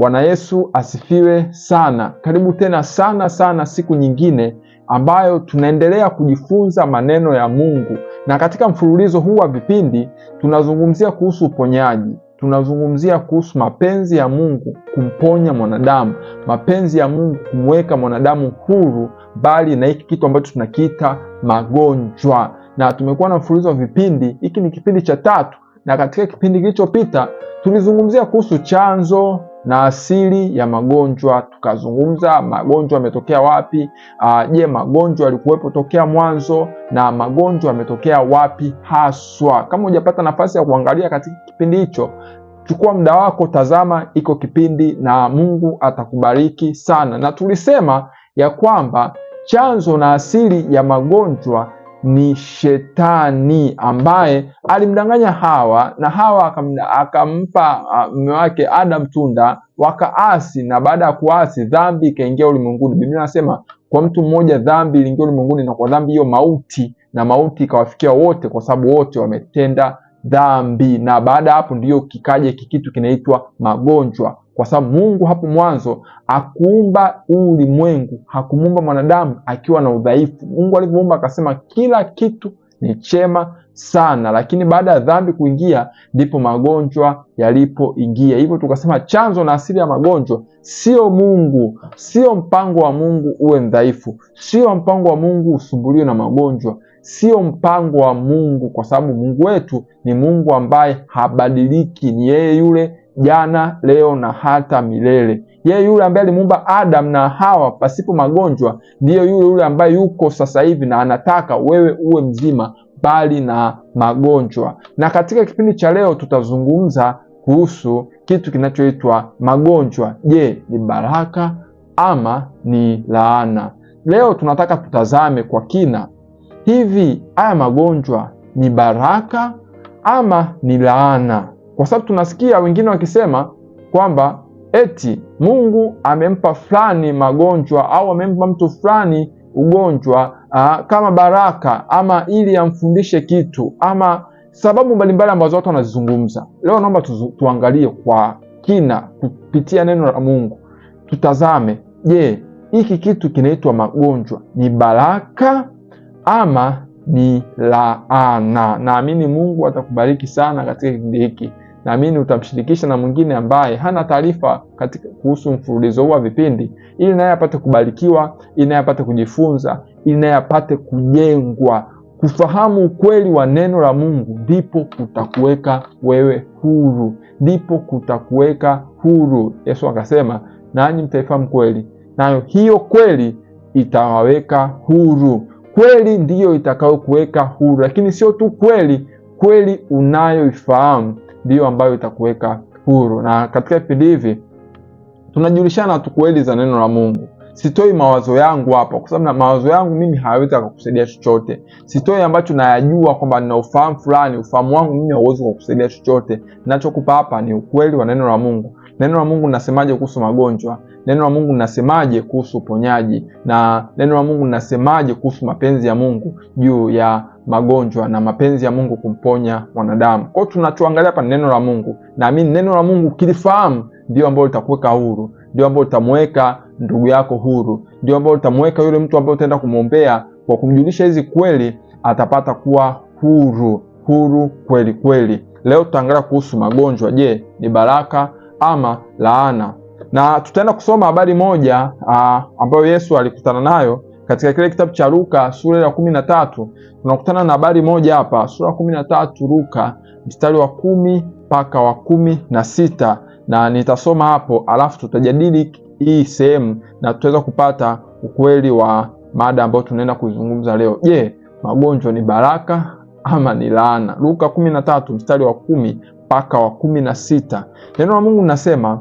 Bwana Yesu asifiwe sana. Karibu tena sana siku nyingine ambayo tunaendelea kujifunza maneno ya Mungu, na katika mfululizo huu wa vipindi tunazungumzia kuhusu uponyaji. Tunazungumzia kuhusu mapenzi ya Mungu kumponya mwanadamu, mapenzi ya Mungu kumweka mwanadamu huru, bali na hiki kitu ambacho tunakiita magonjwa. Na tumekuwa na mfululizo wa vipindi, hiki ni kipindi cha 3, na katika kipindi kilichopita tulizungumzia kuhusu chanzo na asili ya magonjwa. Tukazungumza magonjwa yametokea wapi, je, magonjwa yalikuwepo tokea mwanzo, na magonjwa yametokea wapi haswa. Kama hujapata nafasi ya kuangalia katika kipindi hicho, chukua muda wako, tazama iko kipindi na Mungu atakubariki sana. Na tulisema ya kwamba chanzo na asili ya magonjwa ni Shetani ambaye alimdanganya Hawa, na Hawa akampa mume wake Adam tunda, wakaasi, na baada ya kuasi dhambi ikaingia ulimwenguni. Biblia inasema kwa mtu mmoja dhambi iliingia ulimwenguni, na kwa dhambi hiyo mauti, na mauti ikawafikia wote kwa sababu wote wametenda dhambi. Na baada hapo ndiyo kikaja kitu kinaitwa magonjwa, kwa sababu Mungu hapo mwanzo akuumba ulimwengu, hakumuumba mwanadamu akiwa na udhaifu. Mungu alivyoumba akasema kila kitu ni chema sana, lakini baada ya dhambi kuingia ndipo magonjwa yalipoingia. Hivyo tukasema chanzo na asili ya magonjwa sio Mungu, sio mpango wa Mungu uwe mdhaifu, sio mpango wa Mungu usumbuliwe na magonjwa, sio mpango wa Mungu, kwa sababu Mungu wetu ni Mungu ambaye habadiliki. Ni yeye yule jana, leo na hata milele. Yeye yule ambaye alimuumba Adam na Hawa pasipo magonjwa, ndiyo yule ambaye yuko sasa hivi na anataka wewe uwe mzima bali na magonjwa. Na katika kipindi cha leo tutazungumza kuhusu kitu kinachoitwa magonjwa. Je, ni baraka ama ni laana? Leo tunataka tutazame kwa kina, hivi haya magonjwa ni baraka ama ni laana? Kwa sababu tunasikia wengine wakisema kwamba eti Mungu amempa fulani magonjwa au amempa mtu fulani ugonjwa kama baraka, ama ili amfundishe kitu, ama sababu mbalimbali ambazo watu wanazizungumza. Leo naomba tuangalie kwa kina kupitia neno la Mungu. Tutazame, je, hiki kitu kinaitwa magonjwa ni baraka ama ni laana? Naamini Mungu atakubariki sana katika kipindi hiki. Naamini utamshirikisha na mwingine ambaye hana taarifa katika kuhusu mfululizo huu wa vipindi, ili naye apate kubarikiwa, ili naye apate kujifunza, ili naye apate kujengwa. Kufahamu ukweli wa neno la Mungu ndipo kutakuweka wewe huru, ndipo kutakuweka huru. Yesu akasema, nanyi mtaifahamu kweli, nayo hiyo kweli itawaweka huru. Kweli ndiyo itakayokuweka huru, lakini sio tu kweli, kweli unayoifahamu ndiyo ambayo itakuweka huru. Na katika vipindi hivi tunajulishana tu kweli za neno la Mungu. Sitoi mawazo yangu hapa, kwa sababu mawazo yangu mimi hayawezi kukusaidia chochote. Sitoi ambacho nayajua kwamba nina ufahamu fulani. Ufahamu wangu mimi hauwezi kukusaidia chochote. Ninachokupa hapa ni ukweli wa neno la Mungu. Neno la Mungu linasemaje kuhusu magonjwa? Neno la Mungu linasemaje kuhusu uponyaji? Na neno la Mungu linasemaje kuhusu mapenzi ya Mungu juu ya magonjwa na mapenzi ya Mungu kumponya mwanadamu? Kwa hiyo tunachoangalia hapa ni neno la Mungu. Naamini neno la Mungu ukilifahamu ndio ambalo litakuweka huru, ndio ambalo litamweka ndugu yako huru, ndio ambalo litamweka yule mtu ambaye utaenda kumwombea kwa kumjulisha hizi kweli, atapata kuwa huru, huru kweli kweli. Leo tutaangalia kuhusu magonjwa. Je, ni baraka ama laana? Na tutaenda kusoma habari moja ambayo Yesu alikutana nayo katika kile kitabu cha Luka sura ya 13. Tunakutana na habari moja hapa, sura ya 13 Luka, mstari wa 10 mpaka wa 16, na nitasoma hapo alafu tutajadili hii sehemu na tutaweza kupata ukweli wa mada ambayo tunaenda kuzungumza leo. Je, magonjwa ni baraka ama ni laana? Luka 13 mstari wa 10 mpaka wa 16. Neno la Mungu linasema,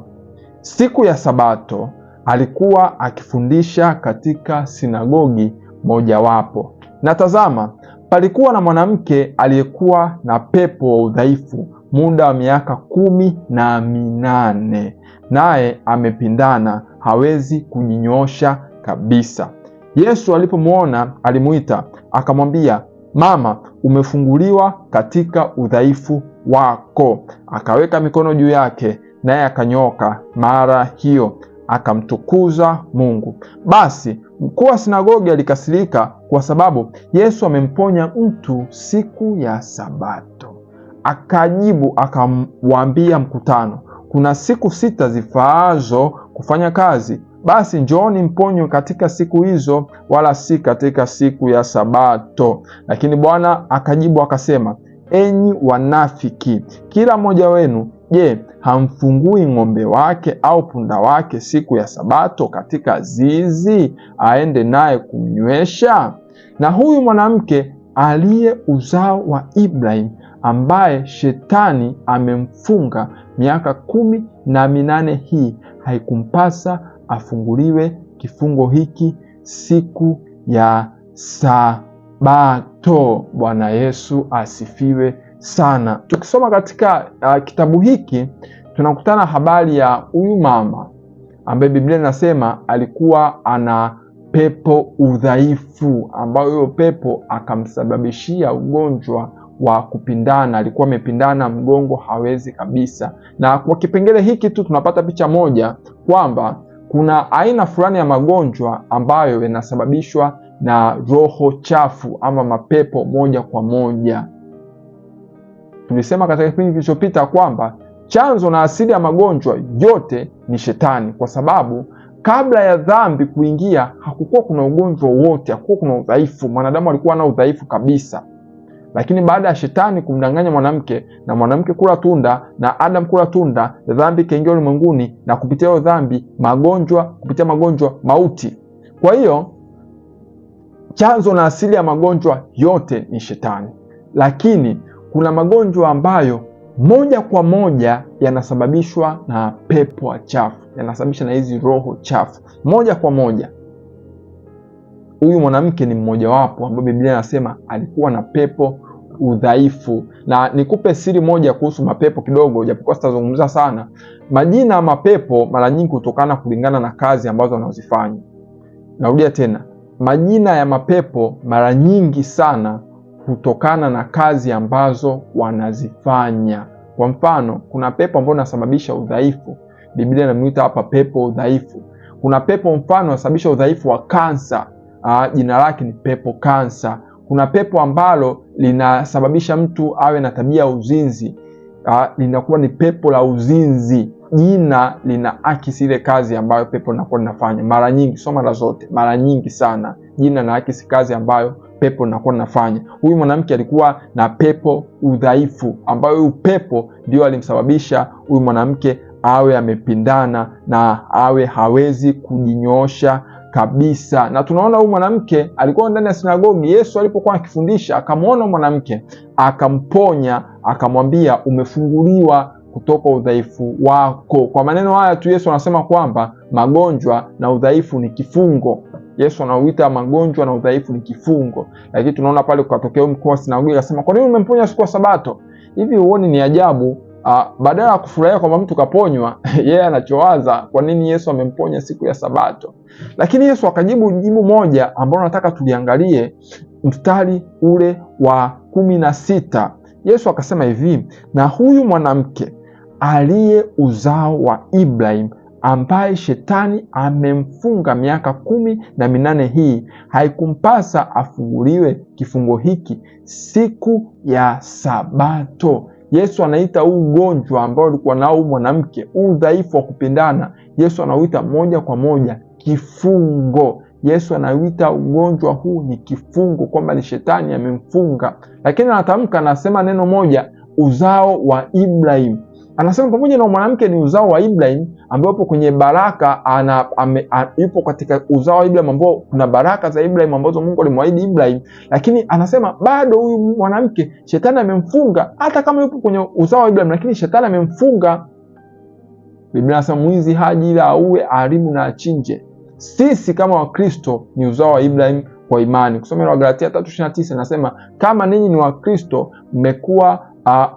siku ya Sabato alikuwa akifundisha katika sinagogi mojawapo, na tazama, palikuwa na mwanamke aliyekuwa na pepo wa udhaifu muda wa miaka 18, naye amepindana, hawezi kujinyoosha kabisa. Yesu alipomwona alimuita, akamwambia, mama, umefunguliwa katika udhaifu wako. Akaweka mikono juu yake, naye akanyooka mara hiyo, akamtukuza Mungu. Basi mkuu wa sinagogi alikasirika kwa sababu Yesu amemponya mtu siku ya Sabato. Akajibu akawaambia mkutano, kuna siku 6 zifaazo kufanya kazi, basi njooni mponywe katika siku hizo, wala si katika siku ya Sabato. Lakini Bwana akajibu akasema, enyi wanafiki, kila mmoja wenu, je, hamfungui ng'ombe wake au punda wake siku ya Sabato katika zizi, aende naye kumnywesha? Na huyu mwanamke aliye uzao wa Ibrahim, ambaye shetani amemfunga miaka 18 hii, haikumpasa afunguliwe kifungo hiki siku ya Sabato? Bwana Yesu asifiwe sana. Tukisoma katika kitabu hiki tunakutana habari ya huyu mama ambaye Biblia inasema alikuwa ana pepo udhaifu, ambayo hiyo pepo akamsababishia ugonjwa wa kupindana. Alikuwa amepindana mgongo, hawezi kabisa. Na kwa kipengele hiki tu tunapata picha moja kwamba kuna aina fulani ya magonjwa ambayo yanasababishwa na roho chafu ama mapepo moja kwa moja. Tulisema katika kipindi kilichopita kwamba chanzo na asili ya magonjwa yote ni shetani, kwa sababu kabla ya dhambi kuingia hakukuwa kuna ugonjwa wote, hakukuwa kuna udhaifu. Mwanadamu alikuwa na udhaifu kabisa. Lakini baada ya shetani kumdanganya mwanamke na mwanamke kula tunda na Adam kula tunda, dhambi ikaingia ulimwenguni, na kupitia hiyo dhambi magonjwa, kupitia magonjwa mauti. Kwa hiyo chanzo na asili ya magonjwa yote ni shetani. Lakini kuna magonjwa ambayo moja kwa moja yanasababishwa na pepo wachafu, yanasababishwa na hizi roho chafu moja kwa moja. Huyu mwanamke ni mmojawapo ambaye Biblia inasema alikuwa na pepo udhaifu. Na nikupe siri moja kuhusu mapepo kidogo, japokuwa sitazungumza sana. Majina ya mapepo mara nyingi kutokana kulingana na kazi ambazo wanazifanya. Narudia tena, majina ya mapepo mara nyingi sana kutokana na kazi ambazo wanazifanya. Kwa mfano, kuna pepo ambao unasababisha udhaifu. Biblia inamuita hapa pepo udhaifu. Kuna pepo mfano unasababisha udhaifu wa kansa. Jina lake ni pepo kansa. Kuna pepo ambalo linasababisha mtu awe na tabia ya uzinzi. Linakuwa ni pepo la uzinzi. Jina linaakisi ile kazi ambayo pepo linakuwa linafanya. Mara nyingi, sio mara zote, mara nyingi sana jina linaakisi kazi ambayo pepo linakuwa linafanya. Huyu mwanamke alikuwa na pepo udhaifu, ambayo huyu pepo ndio alimsababisha huyu mwanamke awe amepindana na awe hawezi kujinyoosha kabisa. Na tunaona huyu mwanamke alikuwa ndani ya sinagogi. Yesu alipokuwa akifundisha akamwona mwanamke, akamponya, akamwambia umefunguliwa kutoka udhaifu wako. Kwa maneno haya tu Yesu anasema kwamba magonjwa na udhaifu ni kifungo. Yesu anauita magonjwa na udhaifu ni kifungo. Lakini tunaona pale kukatokea mkuu wa sinagogi akasema, kwa nini umemponya siku ya Sabato? Hivi huoni ni ajabu? Badala ya kufurahia kwamba mtu kaponywa, yeye anachowaza kwa nini Yesu amemponya siku ya Sabato. Lakini Yesu akajibu jibu moja ambalo nataka tuliangalie, mstari ule wa 16. Yesu akasema hivi, na huyu mwanamke aliye uzao wa Ibrahim, ambaye shetani amemfunga miaka 18 hii, haikumpasa afunguliwe kifungo hiki siku ya Sabato. Yesu anaita huu ugonjwa ambao ulikuwa nao mwanamke, huu udhaifu wa kupindana, Yesu anauita moja kwa moja kifungo. Yesu anauita ugonjwa huu ni kifungo, kwamba ni shetani amemfunga. Lakini anatamka, anasema neno moja, uzao wa Ibrahim. Anasema pamoja na mwanamke ni uzao wa Ibrahim, ambaye yupo kwenye baraka, yupo katika uzao wa Ibrahim ambao kuna baraka za Ibrahim ambazo Mungu alimwahidi Ibrahim. Lakini anasema bado huyu mwanamke shetani amemfunga. Hata kama yupo kwenye uzao wa Ibrahim, lakini shetani amemfunga. Biblia inasema mwizi haji ila auwe, aharibu na achinje. Sisi kama Wakristo ni uzao wa Ibrahim kwa imani. Kusoma Wagalatia 3:29 nasema kama ninyi ni Wakristo mmekuwa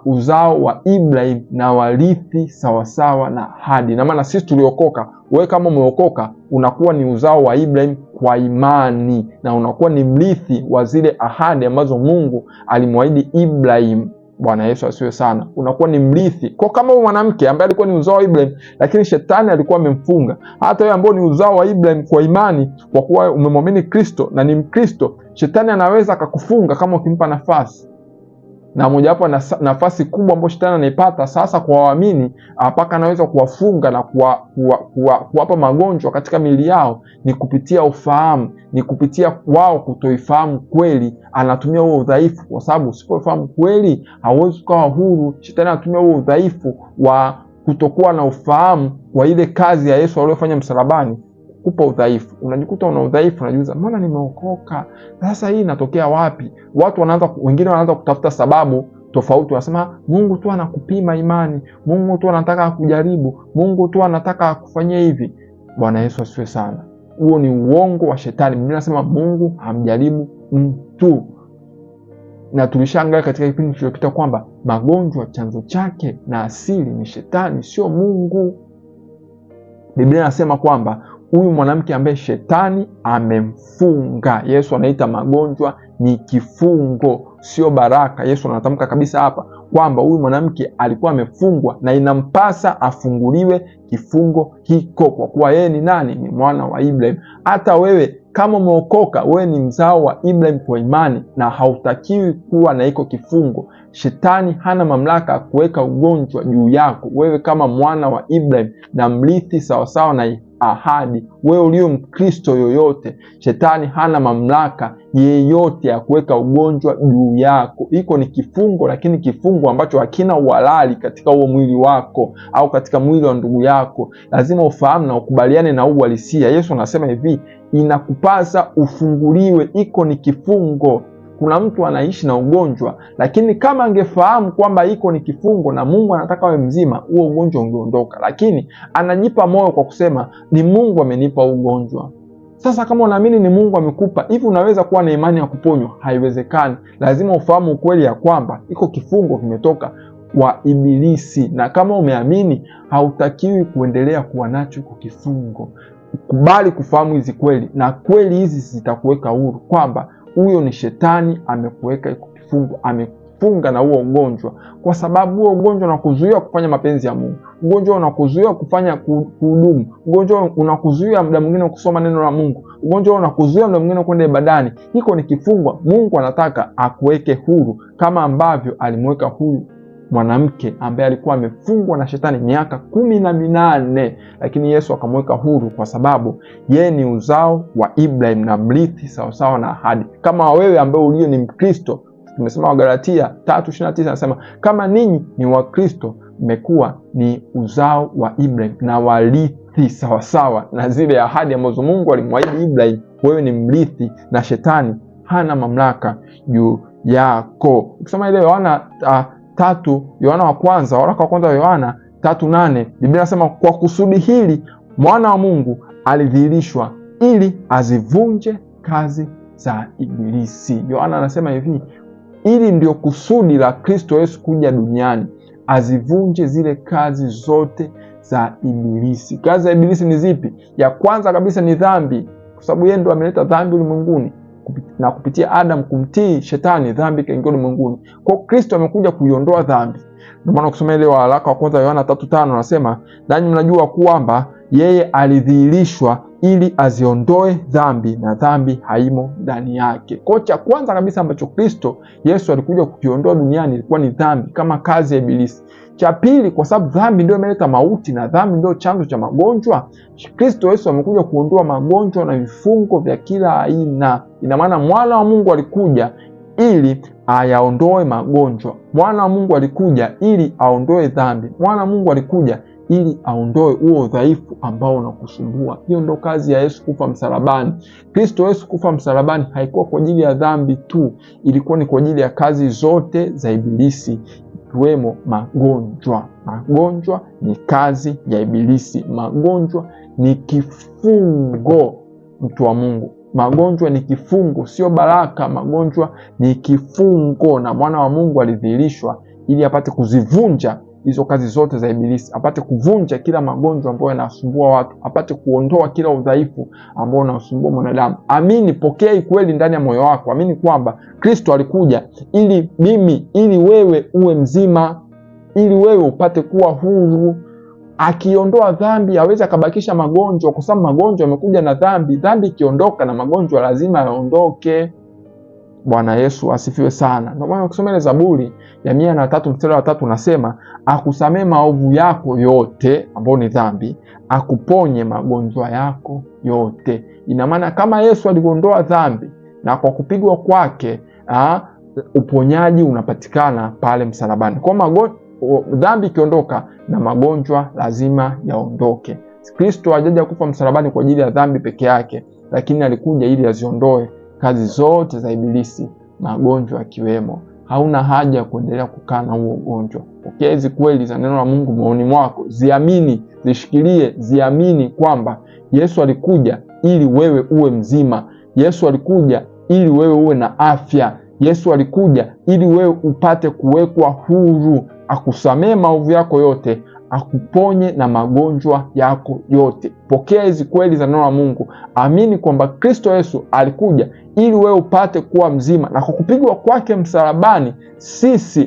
uzao wa Ibrahim na warithi sawasawa na ahadi. Na maana sisi tuliokoka, wewe kama umeokoka unakuwa ni uzao wa Ibrahim kwa imani, na unakuwa ni mrithi wa zile ahadi ambazo Mungu alimwahidi Ibrahim. Bwana Yesu asiwe sana. Unakuwa ni mrithi. Kwa kama huyu mwanamke ambaye alikuwa ni uzao wa Ibrahim, lakini shetani alikuwa amemfunga. Hata wewe ambao ni uzao wa Ibrahim kwa imani, kwa kuwa umemwamini Kristo na ni Mkristo, shetani anaweza akakufunga kama ukimpa nafasi. Na mojawapo nafasi kubwa ambayo shetani anaipata sasa kwa waamini, mpaka anaweza kuwafunga na kuwapa magonjwa katika miili yao, ni kupitia ufahamu, ni kupitia wao kutoifahamu kweli. Anatumia huo udhaifu, kwa sababu usipofahamu kweli hauwezi kuwa huru. Shetani anatumia huo udhaifu wa kutokuwa na ufahamu wa ile kazi ya Yesu aliyofanya msalabani kupa udhaifu. Unajikuta una udhaifu, unajiuliza mbona nimeokoka? Sasa hii inatokea wapi? Wengine wanaanza kutafuta sababu tofauti. Wanasema Mungu tu anakupima imani, Mungu tu anataka akujaribu, Mungu tu anataka akufanyie hivi. Bwana Yesu asifiwe sana. Huo ni uongo wa shetani. Biblia inasema Mungu hamjaribu mtu. Na tulishaangalia katika kipindi kilichopita kwamba magonjwa chanzo chake na asili ni shetani, sio Mungu. Biblia inasema kwamba huyu mwanamke ambaye shetani amemfunga, Yesu anaita magonjwa ni kifungo, sio baraka. Yesu anatamka kabisa hapa kwamba huyu mwanamke alikuwa amefungwa na inampasa afunguliwe kifungo hiko, kwa kuwa yeye ni nani? Ni mwana wa Ibrahim. Hata wewe kama umeokoka, wewe ni mzao wa Ibrahim kwa imani na hautakiwi kuwa na hiko kifungo. Shetani hana mamlaka ya kuweka ugonjwa juu yako wewe kama mwana wa Ibrahim na mrithi sawasawa na ahadi. Wewe ulio Mkristo yoyote, shetani hana mamlaka yeyote ya kuweka ugonjwa juu yako. Hiko ni kifungo, lakini kifungo ambacho hakina uhalali katika huo mwili wako au katika mwili wa ndugu yako. Lazima ufahamu na ukubaliane na uhalisia. Yesu anasema hivi, inakupasa ufunguliwe. Hiko ni kifungo. Kuna mtu anaishi na ugonjwa, lakini kama angefahamu kwamba hiko ni kifungo na Mungu anataka awe mzima, huo ugonjwa ungeondoka. Lakini anajipa moyo kwa kusema ni Mungu amenipa ugonjwa. Sasa kama unaamini ni Mungu amekupa, hivi unaweza kuwa na imani ya kuponywa? Haiwezekani. Lazima ufahamu ukweli ya kwamba hiko kifungo kimetoka kwa Ibilisi, na kama umeamini hautakiwi kuendelea kuwa nacho kwa kifungo. Kubali kufahamu hizi kweli, na kweli hizi zitakuweka huru kwamba huyo ni shetani amekuweka kifungo, amefunga na huo ugonjwa, kwa sababu huo ugonjwa unakuzuia kufanya mapenzi ya Mungu. Ugonjwa unakuzuia kufanya kuhudumu. Ugonjwa unakuzuia muda mwingine kusoma neno la Mungu. Ugonjwa unakuzuia muda mwingine kwenda ibadani. Hiko ni kifungo. Mungu anataka akuweke huru kama ambavyo alimweka huyu mwanamke ambaye alikuwa amefungwa na shetani miaka 18, lakini Yesu akamweka huru kwa sababu yeye ni uzao wa Ibrahim na mrithi sawasawa na ahadi. Kama wewe ambaye ulio ni Mkristo, tumesema Wagalatia 3:29 anasema kama ninyi ni Wakristo, mmekuwa ni uzao wa Ibrahim na warithi sawasawa na zile ahadi ambazo Mungu alimwahidi Ibrahim. Wewe ni mrithi na shetani hana mamlaka juu yako. Ukisoma ile Yohana Yohana wa kwanza, waraka wa kwanza wa Yohana 3:8, Biblia inasema kwa kusudi hili mwana wa Mungu alidhihirishwa ili azivunje kazi za Ibilisi. Yohana anasema hivi, ili ndio kusudi la Kristo Yesu kuja duniani, azivunje zile kazi zote za Ibilisi. Kazi za Ibilisi ni zipi? Ya kwanza kabisa ni dhambi, kwa sababu yeye ndo ameleta dhambi ulimwenguni, na kupitia Adam kumtii shetani dhambi ikaingia ulimwenguni. Kwa Kristo amekuja kuiondoa dhambi. Ndio maana kusoma ile waraka wa kwanza Yohana 3:5 anasema, nanyi mnajua kwamba yeye alidhihirishwa ili aziondoe dhambi na dhambi haimo ndani yake. Kwa cha kwanza kabisa ambacho Kristo Yesu alikuja kukiondoa duniani ilikuwa ni dhambi kama kazi ya Ibilisi. Cha pili, kwa sababu dhambi ndio imeleta mauti na dhambi ndio chanzo cha magonjwa, Kristo Yesu amekuja kuondoa magonjwa na vifungo vya kila aina. Ina maana mwana wa Mungu alikuja ili ayaondoe magonjwa. Mwana wa Mungu alikuja ili aondoe dhambi. Mwana wa Mungu alikuja ili aondoe huo udhaifu ambao unakusumbua. Hiyo ndio kazi ya Yesu kufa msalabani. Kristo Yesu kufa msalabani haikuwa kwa ajili ya dhambi tu, ilikuwa ni kwa ajili ya kazi zote za Ibilisi, ikiwemo magonjwa. Magonjwa ni kazi ya Ibilisi. Magonjwa ni kifungo, mtu wa Mungu. Magonjwa ni kifungo, sio baraka. Magonjwa ni kifungo, na mwana wa Mungu alidhihirishwa ili apate kuzivunja hizo kazi zote za ibilisi, apate kuvunja kila magonjwa ambayo yanasumbua watu, apate kuondoa kila udhaifu ambao unasumbua mwanadamu. Amini, pokea kweli ndani ya moyo wako. Amini kwamba Kristo alikuja ili wewe uwe mzima, ili wewe upate kuwa huru. Akiondoa dhambi hawezi akabakisha magonjwa, kwa sababu magonjwa yamekuja na dhambi. Dhambi ikiondoka na magonjwa lazima yaondoke. Bwana Yesu asifiwe sana. Ndio maana ukisoma ile Zaburi ya 103 mstari wa 3 unasema, akusamee maovu yako yote ambayo ni dhambi, akuponye magonjwa yako yote. Ina maana kama Yesu aliondoa dhambi na kwa kupigwa kwake uponyaji unapatikana pale msalabani. Kwa dhambi ikiondoka na magonjwa lazima yaondoke. Kristo hajaja kufa msalabani kwa ajili ya dhambi peke yake, lakini alikuja ili aziondoe kazi zote za ibilisi, magonjwa yakiwemo. Hauna haja ya kuendelea kukaa na huo ugonjwa. Pokea hizi kweli za neno la Mungu moyoni mwako, ziamini, zishikilie, ziamini kwamba Yesu alikuja ili wewe uwe mzima. Yesu alikuja ili wewe uwe na afya. Yesu alikuja ili wewe upate kuwekwa huru, akusamee maovu yako yote, akuponye na magonjwa yako yote. Pokea hizi kweli za neno la Mungu. Amini kwamba Kristo Yesu alikuja ili wewe upate kuwa mzima, na kwa kupigwa kwake msalabani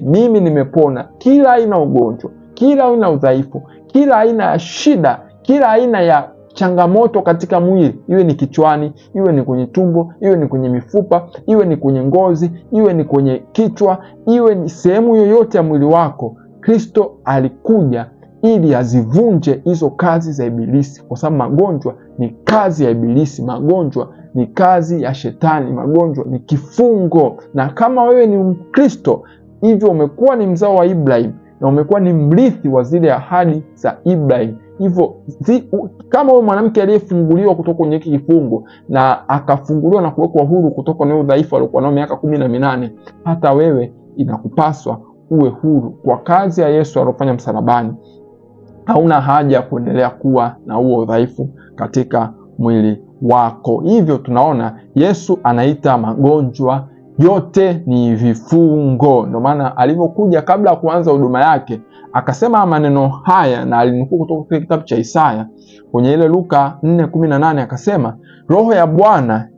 mimi nimepona kila aina ugonjwa, kila aina udhaifu, kila aina ya shida, kila aina ya changamoto katika mwili, iwe ni kichwani, iwe ni kwenye tumbo, iwe ni kwenye mifupa, iwe ni kwenye ngozi, iwe ni kwenye kichwa, iwe ni sehemu yoyote ya mwili wako. Kristo alikuja ili azivunje hizo kazi za ibilisi, kwa sababu magonjwa ni kazi ya ibilisi, magonjwa ni kazi ya shetani, magonjwa ni kifungo. Na kama wewe ni Mkristo, hivyo umekuwa ni mzao wa Ibrahim na umekuwa ni mrithi wa zile ahadi za Ibrahim. Hivyo kama wewe mwanamke aliyefunguliwa kutoka kwenye kifungo na akafunguliwa na kuwekwa huru kutoka kwenye udhaifu aliokuwa nao miaka 18, hata wewe inakupaswa uwe huru kwa kazi ya Yesu aliyofanya msalabani. Hauna haja ya kuendelea kuwa na huo udhaifu katika mwili wako. Hivyo tunaona Yesu anaita magonjwa yote ni vifungo. Ndio maana alivyokuja, kabla ya kuanza huduma yake, akasema maneno haya, na alinukuu kutoka kitabu cha Isaya kwenye ile Luka 4:18, akasema, Roho ya Bwana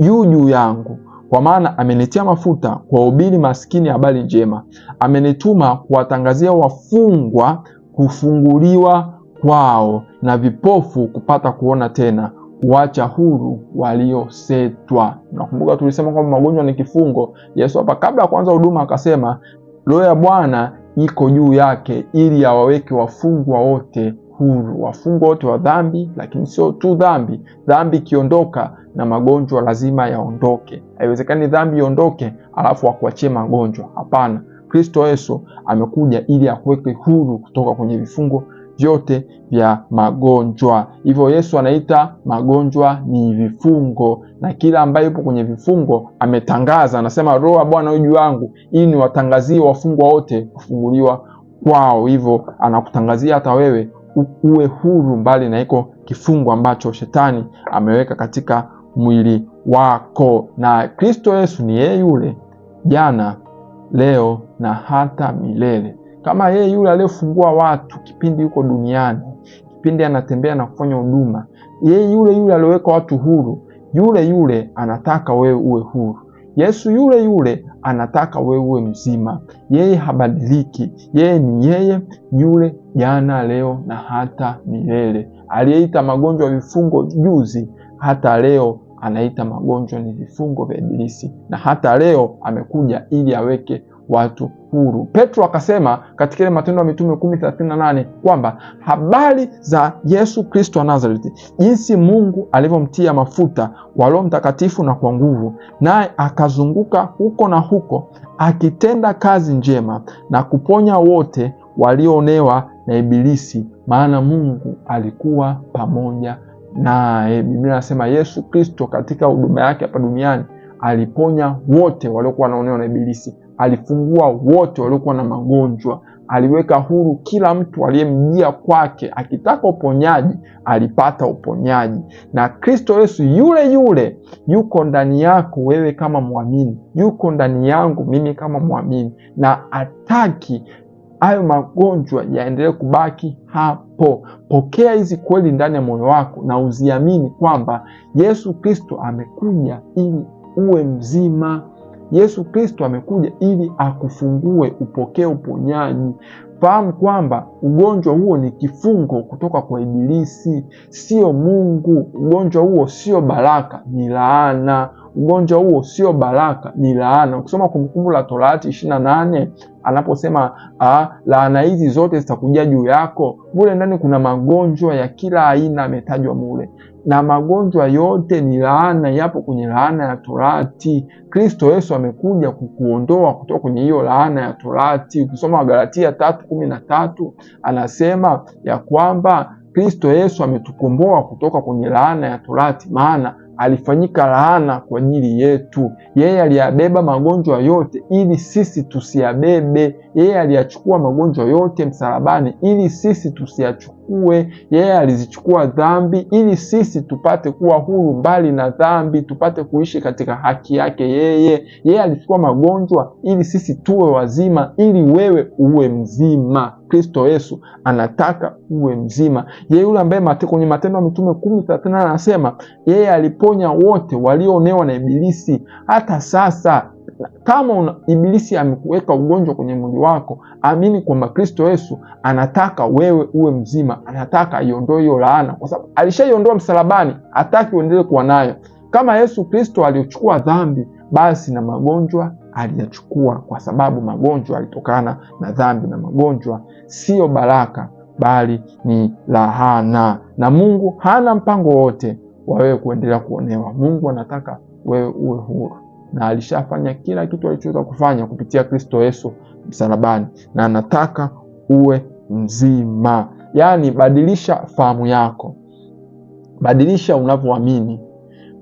yu juu yangu, kwa maana amenitia mafuta kuwahubiri maskini habari njema, amenituma kuwatangazia wafungwa kufunguliwa kwao, na vipofu kupata kuona tena, kuacha huru waliosetwa. Nakumbuka tulisema kwamba magonjwa ni kifungo. Yesu hapa kabla ya kuanza huduma akasema Roho ya Bwana iko juu yake ili awaweke wafungwa wote huru, wafungwa wote wa dhambi. Lakini sio tu dhambi, dhambi ikiondoka na magonjwa lazima yaondoke. Haiwezekani dhambi iondoke alafu akuachie magonjwa. Hapana, Kristo Yesu amekuja ili akuweke huru kutoka kwenye vifungo vyote vya magonjwa. Hivyo Yesu anaita magonjwa ni vifungo, na kila ambaye yupo kwenye vifungo ametangaza, anasema Roho wa Bwana yu juu yangu ili niwatangazie wafungwa wote kufunguliwa kwao. Hivyo anakutangazia hata wewe uwe huru mbali na iko kifungo ambacho shetani ameweka katika mwili wako. Na Kristo Yesu ni yeye yule jana, leo na hata milele. Kama yeye yule aliyefungua watu kipindi yuko duniani, kipindi anatembea na kufanya huduma, yeye yule aliyoweka watu huru, yule anataka wewe uwe huru. Yesu yule anataka wewe uwe mzima. Yeye habadiliki. Yeye ni yeye yule jana, leo na hata milele. Aliyeita magonjwa vifungo juzi, hata leo anaita magonjwa ni vifungo vya ibilisi, na hata leo amekuja ili aweke watu huru. Petro akasema katika ile Matendo ya Mitume 10:38 kwamba habari za Yesu Kristo wa Nazareti, jinsi Mungu alivyomtia mafuta wa Roho Mtakatifu na kwa nguvu, naye akazunguka huko na huko akitenda kazi njema na kuponya wote walioonewa na ibilisi, maana Mungu alikuwa pamoja naye. Biblia inasema Yesu Kristo katika huduma yake hapa duniani aliponya wote waliokuwa wanaonewa na ibilisi, alifungua wote waliokuwa na magonjwa, aliweka huru kila mtu aliyemjia kwake akitaka uponyaji, alipata uponyaji. Na Kristo Yesu yule yuko ndani yako wewe kama muamini, yuko ndani yangu mimi kama muamini, na ataki hayo magonjwa yaendelee kubaki hapo. Pokea hizi kweli ndani ya moyo wako na uziamini kwamba Yesu Kristo amekuja ili uwe mzima. Yesu Kristo amekuja ili akufungue, upokee uponyaji. Fahamu kwamba ugonjwa huo ni kifungo kutoka kwa Ibilisi, sio Mungu. Ugonjwa huo sio baraka, ni laana. Ugonjwa huo sio baraka, ni laana. Ukisoma Kumbukumbu la Torati 28 anaposema laana hizi zote zitakujia juu yako, mule ndani kuna magonjwa ya kila aina ametajwa mule, na magonjwa yote ni laana, yapo kwenye laana ya Torati. Kristo Yesu amekuja kukuondoa kutoka kwenye hiyo laana ya Torati. Ukisoma Wagalatia 3:13 anasema ya kwamba Kristo Yesu ametukomboa kutoka kwenye laana ya Torati, maana alifanyika laana kwa ajili yetu. Yeye aliyabeba magonjwa yote ili sisi tusiyabebe. Yeye aliyachukua magonjwa yote msalabani ili sisi tusiyachukue. Yeye alizichukua dhambi ili sisi tupate kuwa huru mbali na dhambi, tupate kuishi katika haki yake yeye. Yeye alichukua magonjwa ili sisi tuwe wazima, ili wewe uwe mzima. Kristo Yesu anataka uwe mzima. Yeye yule ambaye kwenye Matendo ya Mitume 10:30 anasema yeye aliponya wote walioonewa na Ibilisi. Hata sasa kama Ibilisi amekuweka ugonjwa kwenye mwili wako, amini kwamba Kristo Yesu anataka wewe uwe mzima. Anataka aiondoe hiyo laana, kwa sababu alishaiondoa msalabani, hataki uendelee kuwa nayo. Kama Yesu Kristo aliochukua dhambi, basi na magonjwa aliyachukua, kwa sababu magonjwa yalitokana na dhambi, na magonjwa sio baraka bali ni laana. Na Mungu hana mpango wote wa wewe kuendelea kuonewa. Mungu anataka wewe uwe huru, na alishafanya kila kitu alichoweza kufanya kupitia Kristo Yesu msalabani, na anataka uwe mzima. Yaani, badilisha fahamu yako, badilisha unavyoamini,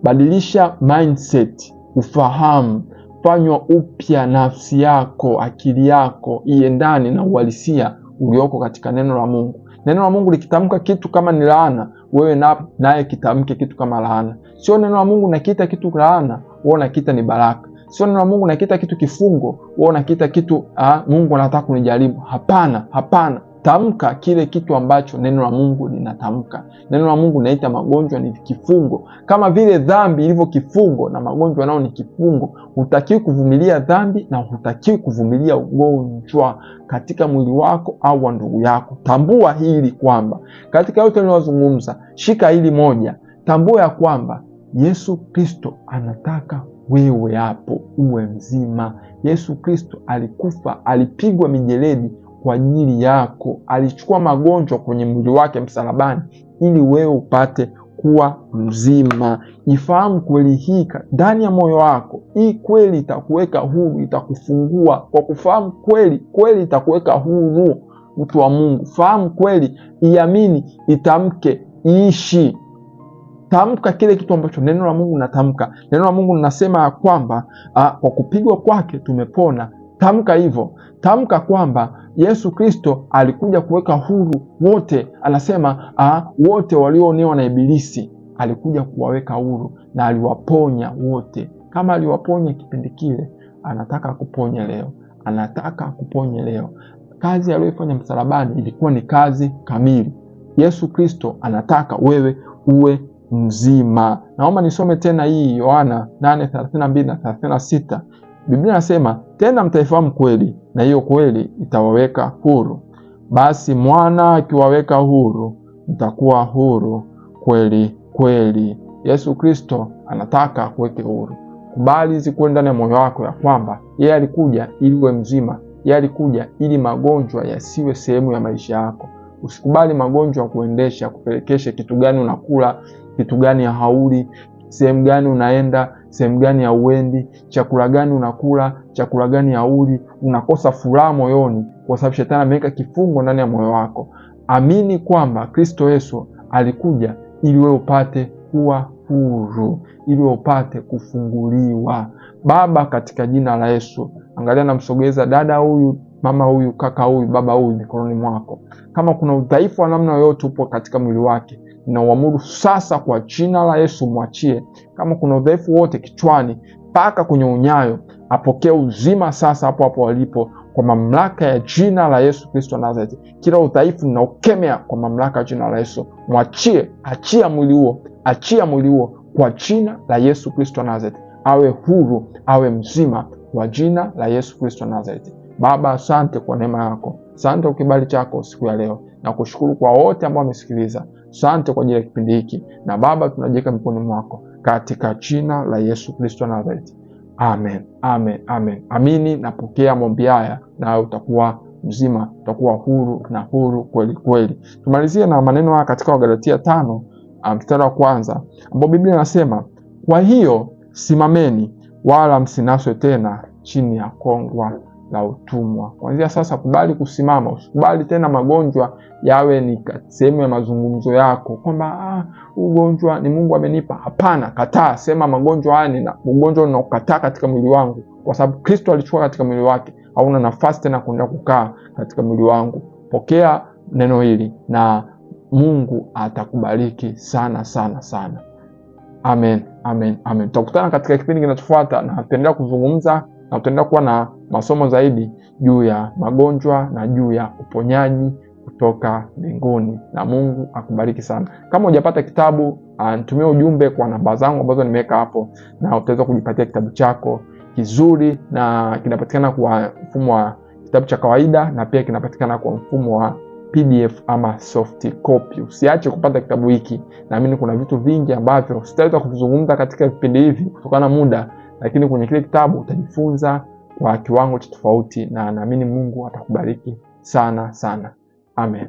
badilisha mindset, ufahamu. Fanywa upya nafsi yako, akili yako iendane na uhalisia ulioko katika neno la Mungu. Neno la Mungu likitamka kitu kama ni laana, wewe naye kitamke kitu kama laana. Sio neno la Mungu nakiita kitu laana, wewe unakiita ni baraka. Sio neno la Mungu nakiita kitu kifungo, wewe unakiita kitu Mungu anataka kunijaribu. Hapana, hapana. Tamka kile kitu ambacho neno la Mungu linatamka. Neno la Mungu linaita magonjwa ni kifungo. Kama vile dhambi ilivyo kifungo, na magonjwa nao ni kifungo. Hutakiwi kuvumilia dhambi na hutakiwi kuvumilia ugonjwa katika mwili wako au wa ndugu yako. Tambua hili kwamba katika yote ninayozungumza, shika hili moja. Tambua ya kwamba Yesu Kristo anataka wewe hapo uwe mzima. Yesu Kristo alikufa, alipigwa mijeledi kwa ajili yako. Alichukua magonjwa kwenye mwili wake msalabani ili wewe upate kuwa mzima. Ifahamu kweli hii ndani ya moyo wako. Hii kweli itakuweka huru, itakufungua. Kwa kufahamu kweli, kweli itakuweka huru. Mtu wa Mungu, fahamu kweli, iamini, itamke, iishi. Tamka kile kitu ambacho neno la Mungu natamka. Neno la Mungu linasema ya kwamba kwa kupigwa kwake tumepona. Tamka hivyo. Tamka kwamba Yesu Kristo alikuja kuweka huru wote. Anasema wote walioonewa na Ibilisi alikuja kuwaweka huru, na aliwaponya wote. Kama aliwaponya kipindi kile, anataka kuponya leo. Anataka kuponya leo. Kazi aliyofanya msalabani ilikuwa ni kazi kamili. Yesu Kristo anataka wewe uwe mzima. Naomba nisome tena hii Yohana 8:32 na 36. Biblia inasema, tena mtaifahamu kweli, na hiyo kweli itawaweka huru. Basi mwana akiwaweka huru, mtakuwa huru kweli kweli. Yesu Kristo anataka kuweke huru. Kubali zikuwe ndani ya moyo wako ya kwamba yeye alikuja ili uwe mzima. Yeye alikuja ili magonjwa yasiwe sehemu ya maisha yako. Usikubali magonjwa kuendesha, kupelekesha kitu gani unakula, kitu gani hauli, sehemu gani unaenda, sehemu gani hauendi, chakula gani unakula, chakula gani hauli. Unakosa furaha moyoni kwa sababu shetani ameweka kifungo ndani ya moyo wako. Amini kwamba Kristo Yesu alikuja ili wewe upate kuwa huru, ili wewe upate kufunguliwa. Baba, katika jina la Yesu, angalia namsogeza dada huyu, mama huyu, kaka huyu, baba huyu mikononi mwako. Kama kuna udhaifu wa namna yoyote upo katika mwili wake, ninauamuru sasa kwa jina la Yesu, mwachie. Kama kuna udhaifu wote kichwani mpaka kwenye unyayo, apokee uzima sasa hapo hapo walipo kwa mamlaka ya jina la Yesu Kristo wa Nazareti. Kila udhaifu ninaukemea kwa mamlaka ya jina la Yesu. Mwachie, achia mwili huo, achia mwili huo kwa jina la Yesu Kristo wa Nazareti. Awe huru, awe mzima kwa jina la Yesu Kristo wa Nazareti. Baba, asante kwa neema yako, asante kwa kibali chako siku ya leo, na kushukuru kwa wote ambao wamesikiliza. Asante kwa ajili ya kipindi hiki, na Baba tunajiweka mikononi mwako katika jina la Yesu Kristo wa Nazareti. Amen, amen, amen. Amini na pokea maombi haya, na utakuwa mzima, utakuwa huru na huru kweli kweli. Tumalizie na maneno haya katika Wagalatia 5 mstari wa 1, ambapo Biblia inasema, kwa hiyo simameni, wala msinaswe tena chini ya kongwa la utumwa. Kuanzia sasa kubali kusimama, usikubali tena magonjwa yawe ni sehemu ya mazungumzo yako, kwamba ugonjwa ni Mungu amenipa. Hapana, kataa, sema magonjwa haya ni ugonjwa ninaokataa katika mwili wangu, kwa sababu Kristo alichukua katika mwili wake, hauna nafasi tena kuendelea kukaa katika mwili wangu. Pokea neno hili na Mungu atakubariki sana sana sana. Amen, amen, amen. Tutakutana katika kipindi kinachofuata, na tutaendelea kuzungumza na tutaendelea kuwa na masomo zaidi juu ya magonjwa na juu ya uponyaji kutoka mbinguni, na Mungu akubariki sana. Kama hujapata kitabu, nitumie ujumbe kwa namba zangu ambazo nimeweka hapo, na utaweza kujipatia kitabu chako kizuri, na kinapatikana kwa mfumo wa kitabu cha kawaida, na pia kinapatikana kwa mfumo wa PDF ama soft copy. Usiache kupata kitabu hiki. Naamini kuna vitu vingi ambavyo sitaweza kuzungumza katika vipindi hivi kutokana na muda, lakini kwenye kile kitabu utajifunza kwa kiwango cha tofauti, na naamini Mungu atakubariki sana sana. Amen.